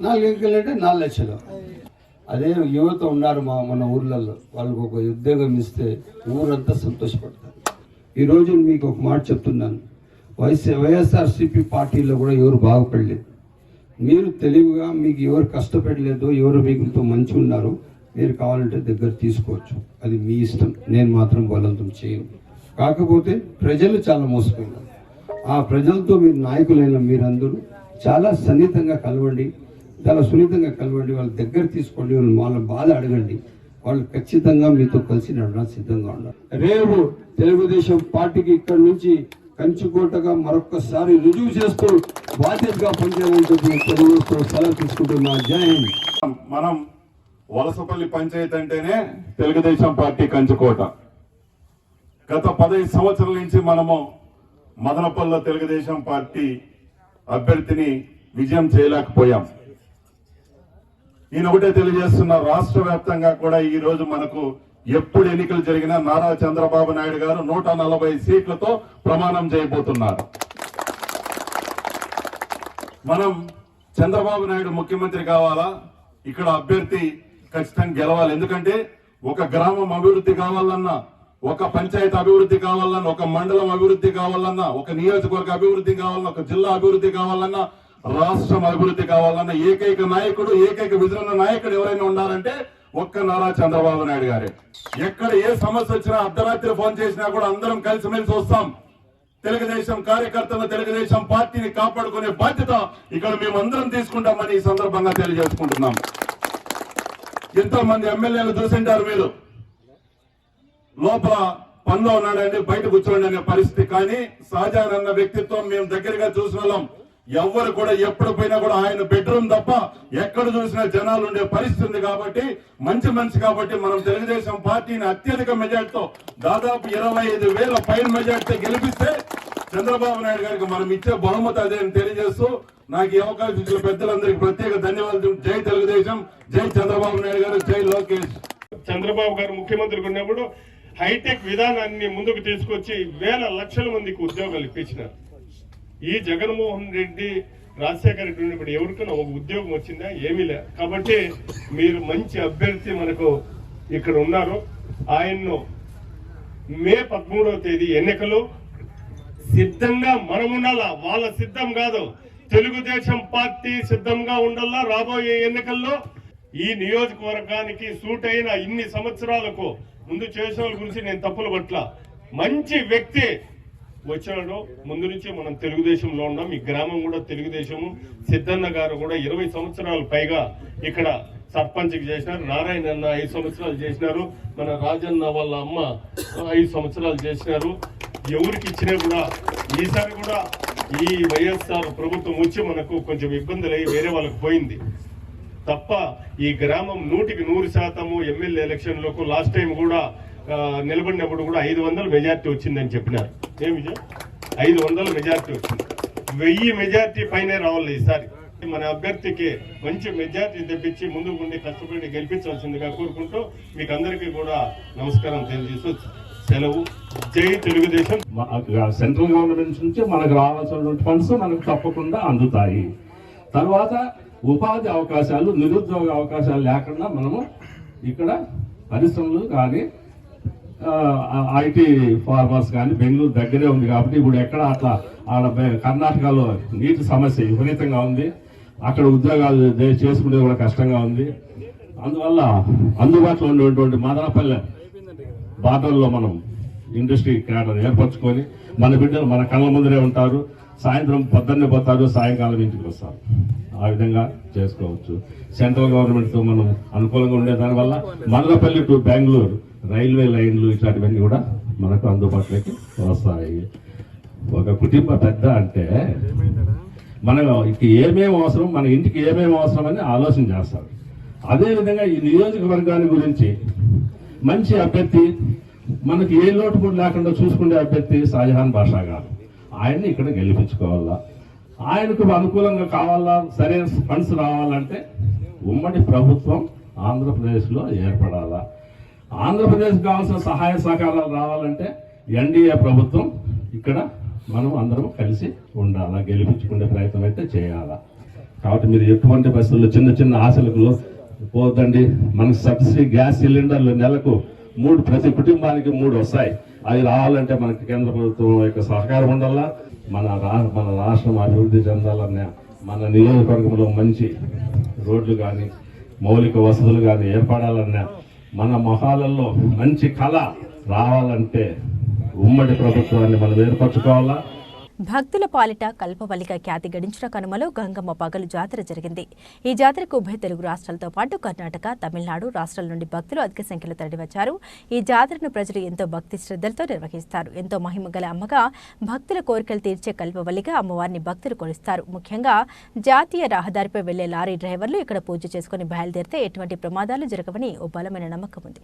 S9: 4 అంకెలు అంటే 4 లక్షలు. అదే యువత ఉన్నారు మన ఊర్లలో, వాళ్ళకు ఒక ఉద్యోగం ఇస్తే ఊరంతా సంతోషపడతారు. ఈరోజు మీకు ఒక మాట చెప్తున్నాను, వైఎస్ఆర్సీపీ పార్టీలో కూడా ఎవరు బాగుపడలేదు. మీరు తెలివిగా మీకు ఎవరు కష్టపడలేదు, ఎవరు మీకుతో మంచి ఉన్నారు, మీరు కావాలంటే దగ్గర తీసుకోవచ్చు, అది మీ ఇష్టం. నేను మాత్రం బలవంతం చేయను. కాకపోతే ప్రజలు చాలా మోసపోయినారు. ఆ ప్రజలతో మీరు నాయకులైన మీరందరూ చాలా సన్నిహితంగా కలవండి, చాలా సున్నితంగా కలవండి, వాళ్ళ దగ్గర తీసుకోండి, వాళ్ళ బాధ అడగండి. వాళ్ళు ఖచ్చితంగా మీతో కలిసి నడవడానికి సిద్ధంగా ఉన్నారు. రేపు తెలుగుదేశం పార్టీకి ఇక్కడి నుంచి కంచుకోటగా మరొక్కసారి రుజువు చేస్తూ బాధ్యతగా పనిచేయాలని చెప్పి తెలుగుతో సెలవు తీసుకుంటున్నా. జై హింద్.
S10: మనం వలసపల్లి పంచాయతీ అంటేనే తెలుగుదేశం పార్టీ కంచుకోట. గత 15 సంవత్సరాల నుంచి మనము మదనపల్లిలో తెలుగుదేశం పార్టీ అభ్యర్థిని విజయం చేయలేకపోయాం. ఈయన ఒకటే తెలియజేస్తున్న, రాష్ట్ర వ్యాప్తంగా కూడా ఈ రోజు మనకు ఎప్పుడు ఎన్నికలు జరిగినా నారా చంద్రబాబు నాయుడు గారు 140 సీట్లతో ప్రమాణం చేయబోతున్నారు. మనం చంద్రబాబు నాయుడు ముఖ్యమంత్రి కావాలా, ఇక్కడ అభ్యర్థి ఖచ్చితంగా గెలవాలి. ఎందుకంటే ఒక గ్రామం అభివృద్ధి కావాలన్నా, ఒక పంచాయతీ అభివృద్ధి కావాలన్నా, ఒక మండలం అభివృద్ధి కావాలన్నా, ఒక నియోజకవర్గ అభివృద్ధి కావాలన్నా, ఒక జిల్లా అభివృద్ధి కావాలన్నా, రాష్ట్రం అభివృద్ధి కావాలన్నా ఏకైక నాయకుడు, ఏకైక విజన్ నాయకుడు ఎవరైనా ఉండాలంటే ఒక్క నారా చంద్రబాబు నాయుడు గారే. ఎక్కడ ఏ సమస్య వచ్చినా అర్ధరాత్రి ఫోన్ చేసినా కూడా అందరం కలిసిమెలిసి వస్తాం. తెలుగుదేశం కార్యకర్తలు, తెలుగుదేశం పార్టీని కాపాడుకునే బాధ్యత ఇక్కడ మేమందరం తీసుకుంటామని ఈ సందర్భంగా తెలియజేసుకుంటున్నాం. ఎంతో మంది ఎమ్మెల్యేలు చూసింటారు మీరు, లోపల పనిలో ఉన్నాడండి, బయట కూర్చోండి అనే పరిస్థితి. కానీ షాజహాన్ అన్న వ్యక్తిత్వం మేము దగ్గరగా చూసిన వాళ్ళం. ఎవరు కూడా ఎప్పుడు పోయినా కూడా ఆయన బెడ్రూమ్ తప్ప ఎక్కడ చూసినా జనాలు ఉండే పరిస్థితి ఉంది. కాబట్టి మంచి మనిషి కాబట్టి మనం తెలుగుదేశం పార్టీని అత్యధిక మెజార్టీతో దాదాపు 25,000 పైన మెజార్టీతో గెలిపిస్తే చంద్రబాబు నాయుడు గారికి మనం ఇచ్చే బహుమతి అదే అని తెలియజేస్తూ నాకు ఈ అవకాశం ఇచ్చిన పెద్దలందరికీ ప్రత్యేక ధన్యవాదాలు. జై తెలుగుదేశం, జై చంద్రబాబు నాయుడు గారు, జై లోకేష్.
S11: చంద్రబాబు గారు ముఖ్యమంత్రిగా ఉన్నప్పుడు హైటెక్ విధానాన్ని ముందుకు తీసుకొచ్చి వేల లక్షల మందికి ఉద్యోగాలు ఇప్పించినారు. ఈ జగన్మోహన్ రెడ్డి రాజశేఖర రెడ్డి ఉన్నప్పుడు ఎవరికైనా ఒక ఉద్యోగం వచ్చిందా? ఏమీ లే. కాబట్టి మీరు మంచి అభ్యర్థి మనకు ఇక్కడ ఉన్నారు. ఆయన్ను మే 13వ తేదీ ఎన్నికలు సిద్ధంగా మనం ఉండాలా, వాళ్ళ సిద్ధం కాదు. తెలుగుదేశం పార్టీ సిద్ధంగా ఉండాలా. రాబోయే ఎన్నికల్లో ఈ నియోజకవర్గానికి సూట్ అయిన ఇన్ని సంవత్సరాలకు ముందు చేసిన వాళ్ళ గురించి నేను తప్పులు పట్ల. మంచి వ్యక్తి వచ్చినాడు. ముందు నుంచి మనం తెలుగుదేశంలో ఉన్నాం. ఈ గ్రామం కూడా తెలుగుదేశము. సిద్ధన్న గారు కూడా 20 సంవత్సరాలు పైగా ఇక్కడ సర్పంచ్కి చేసినారు. నారాయణ అన్న 5 సంవత్సరాలు చేసినారు. మన రాజన్న వాళ్ళ అమ్మ 5 సంవత్సరాలు చేసినారు. ఎవరికి ఇచ్చినా కూడా ఈసారి కూడా ఈ వైఎస్ఆర్ ప్రభుత్వం వచ్చి మనకు కొంచెం ఇబ్బందులు అయ్యి వేరే వాళ్ళకి పోయింది తప్ప ఈ గ్రామం 100% ఎమ్మెల్యే ఎలక్షన్లకు లాస్ట్ టైం కూడా నిలబడినప్పుడు కూడా 500 మెజార్టీ వచ్చిందని చెప్పినారు. ఏమి 500 మెజార్టీ వచ్చింది. 1000 మెజార్టీ పైనే రావాలి ఈసారి. మన అభ్యర్థికి మంచి మెజార్టీ తెప్పించి ముందుకు ఉండి కష్టపడి గెలిపించాల్సిందిగా కోరుకుంటూ మీకు అందరికీ కూడా నమస్కారం తెలియజేస్తూ సెలవు. జై తెలుగుదేశం.
S12: సెంట్రల్ గవర్నమెంట్ నుంచి మనకు రావాల్సినటువంటి ఫండ్స్ మనకు తప్పకుండా అందుతాయి. తర్వాత ఉపాధి అవకాశాలు, నిరుద్యోగ అవకాశాలు లేకుండా మనము ఇక్కడ పరిశ్రమలు కానీ ఐటీ ఫార్మర్స్ కానీ బెంగళూరు దగ్గరే ఉంది కాబట్టి ఇప్పుడు ఎక్కడ అట్లా కర్ణాటకలో నీటి సమస్య విపరీతంగా ఉంది. అక్కడ ఉద్యోగాలు చేసుకునేది కూడా కష్టంగా ఉంది. అందువల్ల అందుబాటులో ఉండేటువంటి మదనపల్లె బార్డర్లో మనం ఇండస్ట్రీ క్యాడర్ ఏర్పరచుకొని మన బిడ్డలు మన కళ్ళ ముందరే ఉంటారు. సాయంత్రం పొద్దున్నే పోతారు, సాయంకాలం ఇంటికి వస్తారు. ఆ విధంగా చేసుకోవచ్చు. సెంట్రల్ గవర్నమెంట్తో మనం అనుకూలంగా ఉండే దానివల్ల మదనపల్లి టు బెంగళూరు రైల్వే లైన్లు ఇట్లాంటివన్నీ కూడా మనకు అందుబాటులోకి వస్తాయి. ఒక కుటుంబ పెద్ద అంటే మనకి ఏమేమి అవసరం, మన ఇంటికి ఏమేమి అవసరం అని ఆలోచన చేస్తారు. అదేవిధంగా ఈ నియోజకవర్గాన్ని గురించి మంచి అభ్యర్థి, మనకి ఏ లోటు లేకుండా చూసుకునే అభ్యర్థి షాజహాన్ బాషా గారు. ఆయన్ని ఇక్కడ గెలిపించుకోవాలా. ఆయనకు అనుకూలంగా కావాలా, సరైన ఫండ్స్ రావాలంటే ఉమ్మడి ప్రభుత్వం ఆంధ్రప్రదేశ్లో ఏర్పడాలా. ఆంధ్రప్రదేశ్ కావాల్సిన సహాయ సహకారాలు రావాలంటే ఎన్డీఏ ప్రభుత్వం ఇక్కడ మనం అందరం కలిసి ఉండాలా, గెలిపించుకునే ప్రయత్నం అయితే చేయాలా. కాబట్టి మీరు ఎటువంటి పరిస్థితుల్లో చిన్న చిన్న ఆశలకు పోదండి. మనకు సబ్సిడీ గ్యాస్ సిలిండర్లు నెలకు 3 ప్రతి కుటుంబానికి 3 వస్తాయి. అవి రావాలంటే మనకి కేంద్ర ప్రభుత్వం యొక్క సహకారం ఉండాలా. మన రాష్ట్రం అభివృద్ధి చెందాలన్నా, మన నియోజకవర్గంలో మంచి రోడ్లు కానీ మౌలిక వసతులు కానీ ఏర్పడాలన్నా, మన మొహాలలో మంచి కళ రావాలంటే ఉమ్మడి ప్రభుత్వాన్ని మనం ఏర్పరచుకోవాలా.
S1: భక్తుల పాలిట కల్పవల్లిగా ఖ్యాతి గడించిన కనుమలో గంగమ్మ పగలు జాతర జరిగింది. ఈ జాతరకు ఉభయ తెలుగు రాష్ట్రాలతో పాటు కర్ణాటక, తమిళనాడు రాష్ట్రాల నుండి భక్తులు అధిక సంఖ్యలో తరలివచ్చారు. ఈ జాతరను ప్రజలు ఎంతో భక్తి శ్రద్ధలతో నిర్వహిస్తారు. ఎంతో మహిమగల అమ్మగా భక్తుల కోరికలు తీర్చే కల్పవల్లిగా అమ్మవారిని భక్తులు కొలుస్తారు. ముఖ్యంగా జాతీయ రహదారిపై వెళ్లే లారీ డ్రైవర్లు ఇక్కడ పూజ చేసుకుని బయలుదేరితే ఎటువంటి ప్రమాదాలు జరగవని ఓ బలమైన నమ్మకం ఉంది.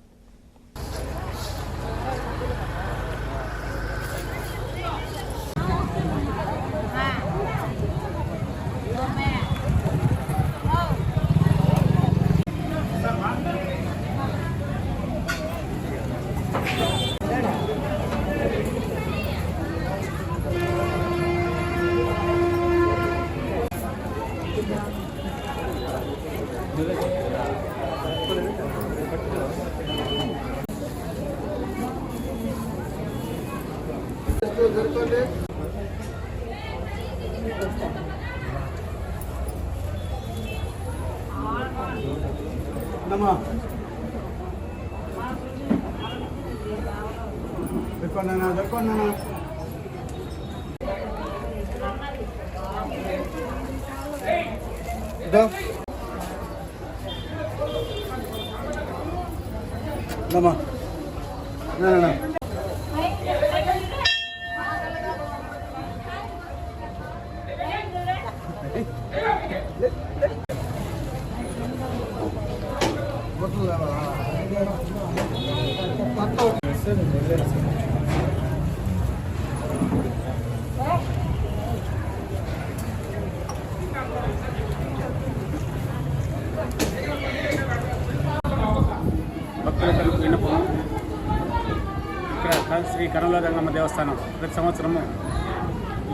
S13: ఇక్కడ శ్రీ కనమల గంగమ్మ దేవస్థానం ప్రతి సంవత్సరము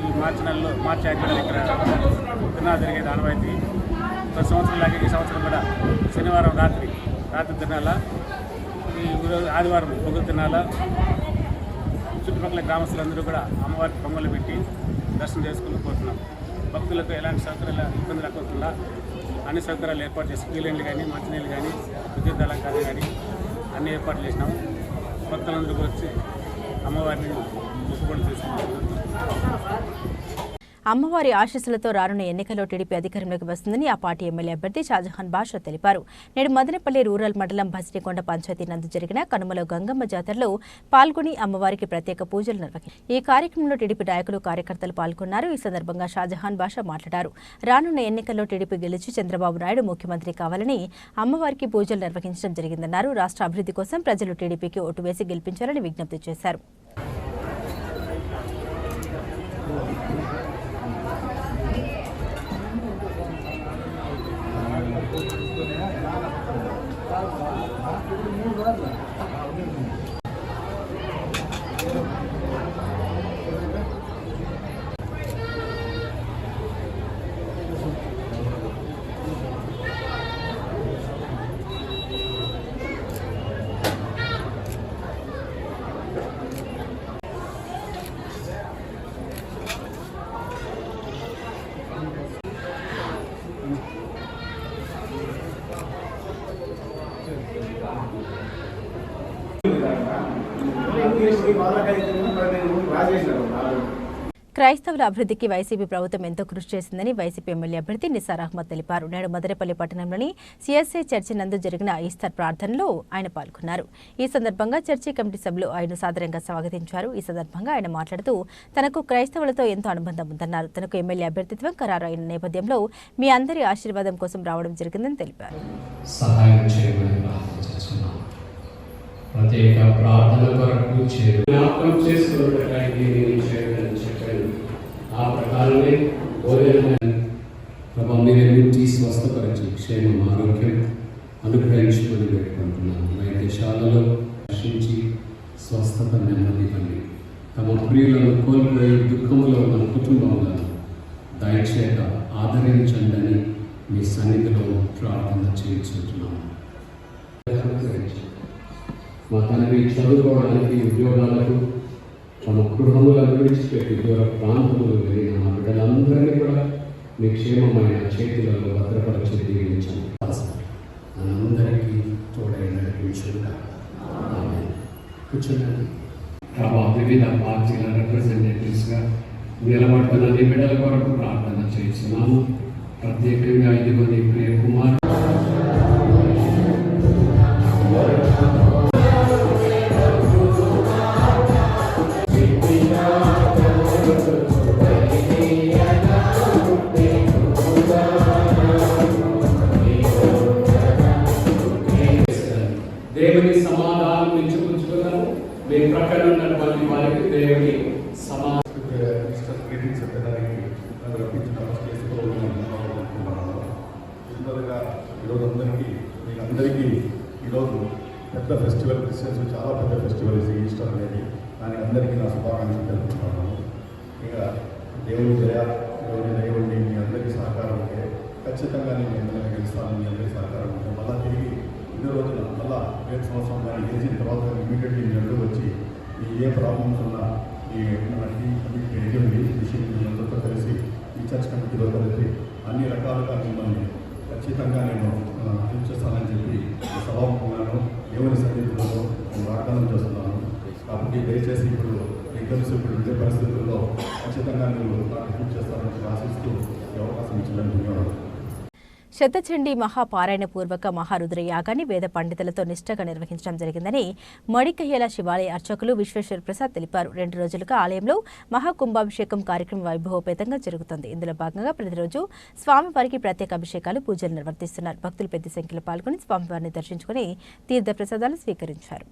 S13: ఈ మార్చి నెలలో మార్చి 5 ఇక్కడ తిరునాళ్ళు జరిగేది ఆనవాయితీ. ప్రతి సంవత్సరం లాగే ఈ సంవత్సరం కూడా శనివారం రాత్రి తిరునాళ్ళ, ఈ రోజు ఆదివారం పొగలు తిరునాళ్ళ. చుట్టుపక్కల గ్రామస్తులందరూ కూడా అమ్మవారికి పొంగలు పెట్టి దర్శనం చేసుకుని పోతున్నాం. భక్తులకు ఎలాంటి సౌకర్యాలు ఇబ్బంది రాకుండా అన్ని సౌకర్యాలు ఏర్పాటు చేసి కీలైన్లు కానీ మంచినీళ్ళు కానీ విద్యుత్ అలంకారం కానీ అన్ని ఏర్పాట్లు చేసినాము. భక్తులందరూ వచ్చి అమ్మవారిని మొక్కుబడి తీసుకుంటున్నాం.
S1: అమ్మవారి ఆశీస్సులతో రానున్న ఎన్నికల్లో టీడీపీ అధికారంలోకి వస్తుందని ఆ పార్టీ ఎమ్మెల్యే అభ్యర్థి షాజహాన్ బాషా తెలిపారు. నేడు మదనపల్లి రూరల్ మండలం బసిరికొండ పంచాయతీ నందు జరిగిన కనుమల గంగమ్మ జాతరలో పాల్గొని అమ్మవారికి ప్రత్యేక పూజలు నిర్వహించారు. ఈ కార్యక్రమంలో టీడీపీ నాయకులు కార్యకర్తలు పాల్గొన్నారు. ఈ సందర్భంగా షాజహాన్ బాషా మాట్లాడారు. రానున్న ఎన్నికల్లో టీడీపీ గెలిచి చంద్రబాబు నాయుడు ముఖ్యమంత్రి కావాలని అమ్మవారికి పూజలు నిర్వహించడం జరిగిందన్నారు. రాష్ట్ర అభివృద్ధి కోసం ప్రజలు టీడీపీకి ఓటు వేసి గెలిపించాలని విజ్ఞప్తి చేశారు. క్రైస్తవుల అభివృద్ధికి వైసీపీ ప్రభుత్వం ఎంతో కృషి చేసిందని వైసీపీ ఎమ్మెల్యే అభ్యర్థి నిసార్ అహ్మద్ తెలిపారు. నేడు మదనపల్లి పట్టణంలోని సిఎస్ఐ చర్చి నందు జరిగిన ఈస్టర్ ప్రార్థనలో ఆయన పాల్గొన్నారు. ఈ సందర్భంగా చర్చి కమిటీ సభ్యులు ఆయన సాదరంగా స్వాగతించారు. ఈ సందర్భంగా ఆయన మాట్లాడుతూ తనకు క్రైస్తవులతో ఎంతో అనుబంధం ఉందన్నారు. తనకు ఎమ్మెల్యే అభ్యర్థిత్వం ఖరారు అయిన నేపథ్యంలో మీ అందరి ఆశీర్వాదం కోసం రావడం జరిగిందని తెలిపారు.
S14: ప్రత్యేక ప్రార్థన కొరకు జ్ఞాపకం చేసుకోవడానికి చెప్పాను. ఆ ప్రకారమే మీరెన్నింటి స్వస్థపరిచి క్షేమం ఆరోగ్యం అనుగ్రహించమని పెట్టుకుంటున్నాను. వైద్యశాలలో రక్షించి స్వస్థత నెమ్మదివ్వండి. తమ ప్రియులను కోల్పోయి దుఃఖంలో ఉన్న కుటుంబములను దయచేత ఆదరించండి అని మీ సన్నిధిలో ప్రార్థన చేయించుకుంటున్నాను. మా తండ్రి చదువుకోవడానికి ఉద్యోగాలకు తమ గృహములను విడిచిపెట్టి దూర ప్రాంతములు వెళ్ళిన మా బిడ్డలందరినీ కూడా మీ క్షేమమైన చేతులలో భద్రపరిచి దీవించండి. మనందరికీ తోడై నడిపించుగా కూర్చున్నాను. వివిధ పార్టీల రిప్రజెంటేటివ్స్గా నిలబడుతున్న నీ బిడ్డల కొరకు ప్రార్థన చేస్తున్నాము. ప్రత్యేకంగా ఇదిగో నీ ప్రియ కుమార్ దేవుని సమాధానం నిలుచుకుంటున్నాము. మీ ప్రక్కన ఉన్నటువంటి వారికి దేవుని
S10: అందరికీ ఈరోజు పెద్ద ఫెస్టివల్, క్రిస్టియన్స్ చాలా పెద్ద ఫెస్టివల్ ఈస్టర్ అనేది. దానికి అందరికీ నా శుభాకాంక్షలు తెలుపుతున్నాను. ఇక దేవుని దేవుడిని మీ అందరికీ సహకారం ఉంటే ఖచ్చితంగా నేను అందరికీ గెలుస్తాను. మీ అందరికీ సహకారం ఉంటే మళ్ళీ తిరిగి ఇదే రోజున మళ్ళీ 7 సంవత్సరం కానీ గెలిచిన తర్వాత ఇమీడియట్లీ మీ అందరూ వచ్చి ఏ ప్రాబ్లమ్స్ ఉన్నా ఈ అందరితో కలిసి ఈ చర్చ్ కమిటీలో కలిసి అన్ని రకాలుగా మిమ్మల్ని ఖచ్చితంగా నేను హెల్ప్ చేస్తానని చెప్పి సభాముఖంగాను దేవుని సన్నిధిలో వాగ్దానం చేస్తున్నాను. కాబట్టి దయచేసి ఇప్పుడు మీకు తెలుసు ఇప్పుడు ఇదే పరిస్థితుల్లో ఖచ్చితంగా మీరు నాకు హెల్ప్ చేస్తారని ఆశిస్తూ ఈ అవకాశం ఇచ్చినందుకు ధన్యవాదాలు.
S1: శతచండీ మహాపారాయణ పూర్వక మహారుద్ర యాగాన్ని వేద పండితులతో నిష్ఠగా నిర్వహించడం జరిగిందని మడికయ్యల శివాలయ అర్చకులు విశ్వేశ్వర ప్రసాద్ తెలిపారు. 2 రోజులుగా ఆలయంలో మహాకుంభాభిషేకం కార్యక్రమం వైభవోపేతంగా జరుగుతుంది. ఇందులో భాగంగా ప్రతిరోజు స్వామివారికి ప్రత్యేక అభిషేకాలు, పూజలు నిర్వర్తిస్తున్నారు. భక్తులు పెద్ద సంఖ్యలో పాల్గొని స్వామివారిని దర్శించుకుని తీర్థ ప్రసాదాలు స్వీకరించారు.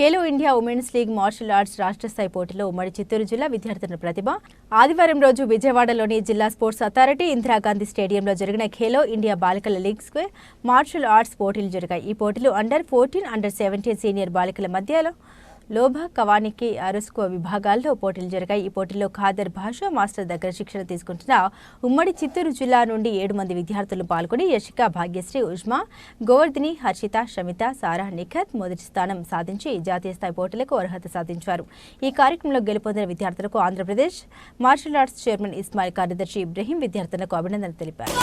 S1: Khelo India women's league martial arts రాష్ట్ర స్థాయి పోటీలో ఉమ్మడి చిత్తూరు జిల్లా విద్యార్థుల ప్రతిభ ఆదివారం రోజు విజయవాడలోని జిల్లా స్పోర్ట్స్ అథారిటీ ఇందిరాగాంధీ స్టేడియంలో జరిగిన ఖేలో ఇండియా బాలికల లీగ్ స్క్వేర్ మార్షల్ ఆర్ట్స్ పోటీలు జరిగాయి. ఈ పోటీలు అండర్ 14, అండర్ 17 సీనియర్ బాలికల మధ్యలో లోభా కవానికి అరుస్కో విభాగాల్లో పోటీలు జరిగాయి. ఈ పోటీల్లో ఖాదర్ భాషా మాస్టర్ దగ్గర శిక్షణ తీసుకుంటున్న ఉమ్మడి చిత్తూరు జిల్లా నుండి 7 మంది విద్యార్థులు పాల్గొని యశిక, భాగ్యశ్రీ, ఉజ్మా, గోవర్ధిని, హర్షిత, షమిత, సారా, నిఖత్ మొదటి స్థానం సాధించి జాతీయ స్థాయి పోటీలకు అర్హత సాధించారు. ఈ కార్యక్రమంలో గెలుపొందిన విద్యార్థులకు Andhra Pradesh martial arts chairman Ismail, కార్యదర్శి ఇబ్రహీం విద్యార్థులకు అభినందనలు తెలిపారు.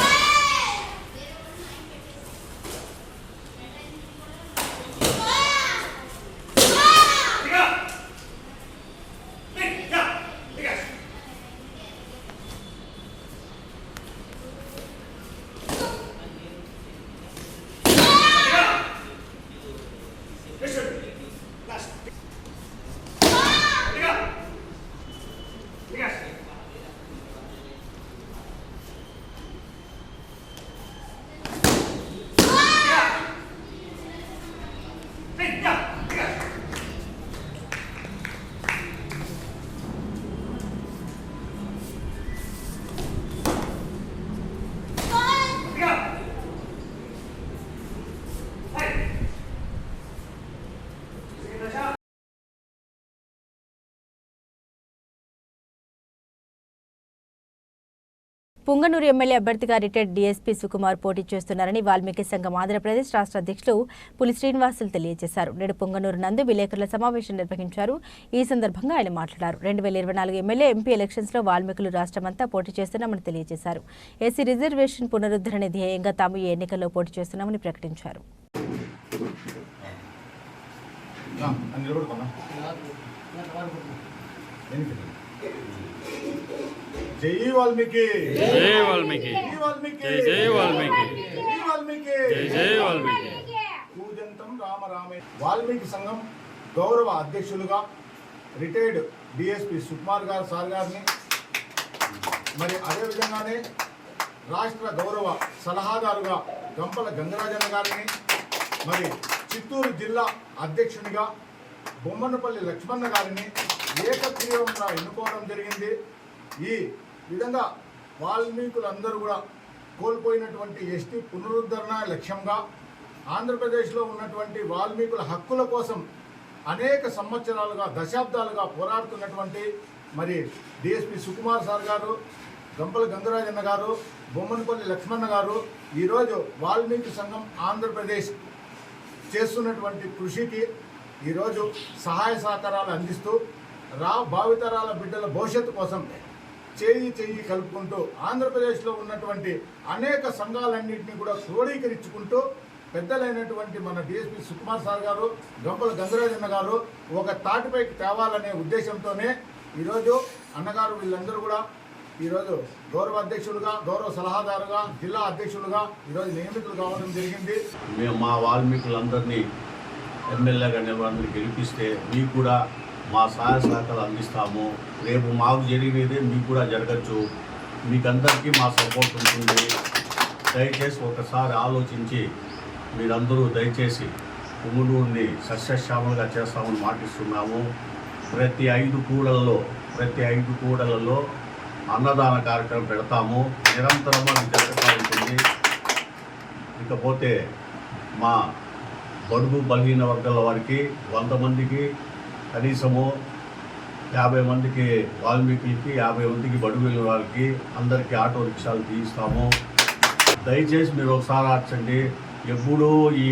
S1: పుంగనూరు ఎమ్మెల్యే అభ్యర్థిగా రిటైర్డ్ డీఎస్పీ సుకుమార్ పోటీ చేస్తున్నారని వాల్మీకి సంఘం ఆంధ్రప్రదేశ్ రాష్ట్ర అధ్యక్షులు పులి శ్రీనివాసులు తెలియజేశారు. నేడు పుంగనూరు నందు విలేకరుల సమావేశం నిర్వహించారు. ఈ సందర్భంగా ఆయన మాట్లాడారు. 2024 ఎమ్మెల్యే ఎంపీ ఎలక్షన్స్లో వాల్మీకులు రాష్ట్రమంతా పోటీ చేస్తున్నామని తెలియజేశారు. ఎస్సీ రిజర్వేషన్ పునరుద్ధరణ ధ్యేయంగా తాము ఈ ఎన్నికల్లో పోటీ చేస్తున్నామని ప్రకటించారు.
S10: జై వాల్మీకి,
S15: జై వాల్మీకి, జై వాల్మీకి, జై వాల్మీకి, జై వాల్మీకి.
S10: పూజంతం రామ రామే. వాల్మీకి సంఘం గౌరవ అధ్యక్షులుగా రిటైర్డ్ డిఎస్పీ సుకుమార్ గారు సార్ గారిని, మరి అదేవిధంగానే రాష్ట్ర గౌరవ సలహాదారుగా గంపల గంగరాజన్న గారిని, మరి చిత్తూరు జిల్లా అధ్యక్షునిగా బొమ్మనపల్లి లక్ష్మణ గారిని ఏకగ్రీవంగా ఎన్నుకోవడం జరిగింది. ఈ విధంగా వాల్మీకులందరూ కూడా కోల్పోయినటువంటి ఎస్టీ పునరుద్ధరణ లక్ష్యంగా ఆంధ్రప్రదేశ్లో ఉన్నటువంటి వాల్మీకుల హక్కుల కోసం అనేక సంవత్సరాలుగా, దశాబ్దాలుగా పోరాడుతున్నటువంటి మరి డిఎస్పీ సుకుమార్ సార్ గారు, గంపల గంగరాజన్న గారు, బొమ్మనపల్లి లక్ష్మణ గారు ఈరోజు వాల్మీకి సంఘం ఆంధ్రప్రదేశ్ చేస్తున్నటువంటి కృషికి ఈరోజు సహాయ సహకారాలు అందిస్తూ భావితరాల బిడ్డల భవిష్యత్తు కోసం చేయి కలుపుకుంటూ ఆంధ్రప్రదేశ్లో ఉన్నటువంటి అనేక సంఘాలన్నింటినీ కూడా క్రోడీకరించుకుంటూ పెద్దలైనటువంటి మన డిఎస్పీ సుకుమార్ సార్ గారు, గంపల గంగరాజన్న గారు ఒక తాటిపైకి తేవాలనే ఉద్దేశంతోనే ఈరోజు అన్నగారు వీళ్ళందరూ కూడా ఈరోజు గౌరవ అధ్యక్షులుగా, గౌరవ సలహాదారుగా, జిల్లా అధ్యక్షులుగా ఈరోజు నియమితులు కావడం జరిగింది.
S16: మేము మా వాల్మీకులందరినీ ఎమ్మెల్యేగా నిలబడి గెలిపిస్తే మీకు కూడా మా సహాయ సహకారాలు అందిస్తాము. రేపు మాకు జరిగేదే మీకు కూడా జరగచ్చు. మీకందరికీ మా సపోర్ట్ ఉంటుంది. దయచేసి ఒకసారి ఆలోచించి మీరందరూ దయచేసి పుంగనూరుని సస్యశ్యామలుగా చేస్తామని మాటిస్తున్నాము. ప్రతి 5 కూడలలో అన్నదాన కార్యక్రమం పెడతాము. నిరంతరం అది జరుగుతూ ఉంటుంది. ఇకపోతే మా బడుగు బలహీన వర్గాల వారికి 100 మందికి కనీసము 50 మందికి వాల్మీకులకి 50 మందికి బడుగు వారికి అందరికీ ఆటో రిక్షాలు తీయిస్తాము. దయచేసి మీరు ఒకసారి ఆచండి. ఎప్పుడూ ఈ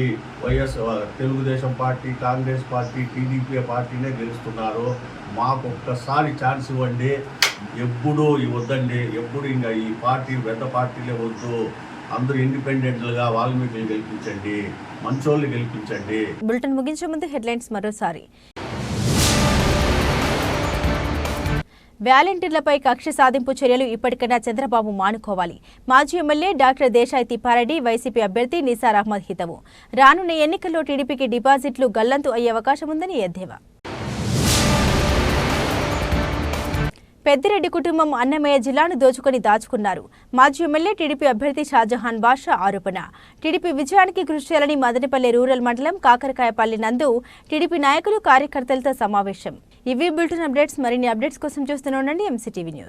S16: Telugu Desam party, Congress party, TDP పార్టీనే గెలుస్తున్నారు. మాకు ఒక్కసారి ఛాన్స్ ఇవ్వండి. ఎప్పుడూ వద్దండి. ఎప్పుడు ఇంకా ఈ పార్టీ పెద్ద పార్టీలే వద్దు. అందరూ ఇండిపెండెంట్లుగా వాల్మీకులు గెలిపించండి, మంచోళ్ళు గెలిపించండి.
S1: బులెటిన్ ముగించే ముందు హెడ్లైన్స్ మరోసారి. వాలంటీర్లపై కక్ష సాధింపు చర్యలు ఇప్పటికైనా చంద్రబాబు మానుకోవాలి. మాజీ MLA doctor Desai Tippareddy, YCP అభ్యర్థి నిసార్ అహ్మద్ హితవు. రానున్న ఎన్నికల్లో టీడీపీకి డిపాజిట్లు గల్లంతు అయ్యే అవకాశం ఉందని ఎద్దేవా. పెద్దిరెడ్డి కుటుంబం అన్నమయ్య జిల్లాను దోచుకొని దాచుకున్నారు. మాజీ ఎమ్మెల్యే టీడీపీ అభ్యర్థి షాజహాన్ బాషా ఆరోపణ. టీడీపీ విజయానికి కృషి చేయాలని మదనపల్లి రూరల్ మండలం కాకరకాయపల్లి నందు టీడీపీ నాయకులు, కార్యకర్తలతో సమావేశం. ఇవి బులెటిన్ అప్డేట్స్. మరిన్ని అప్డేట్స్ కోసం చూస్తూనే ఉండండి MCTV న్యూస్.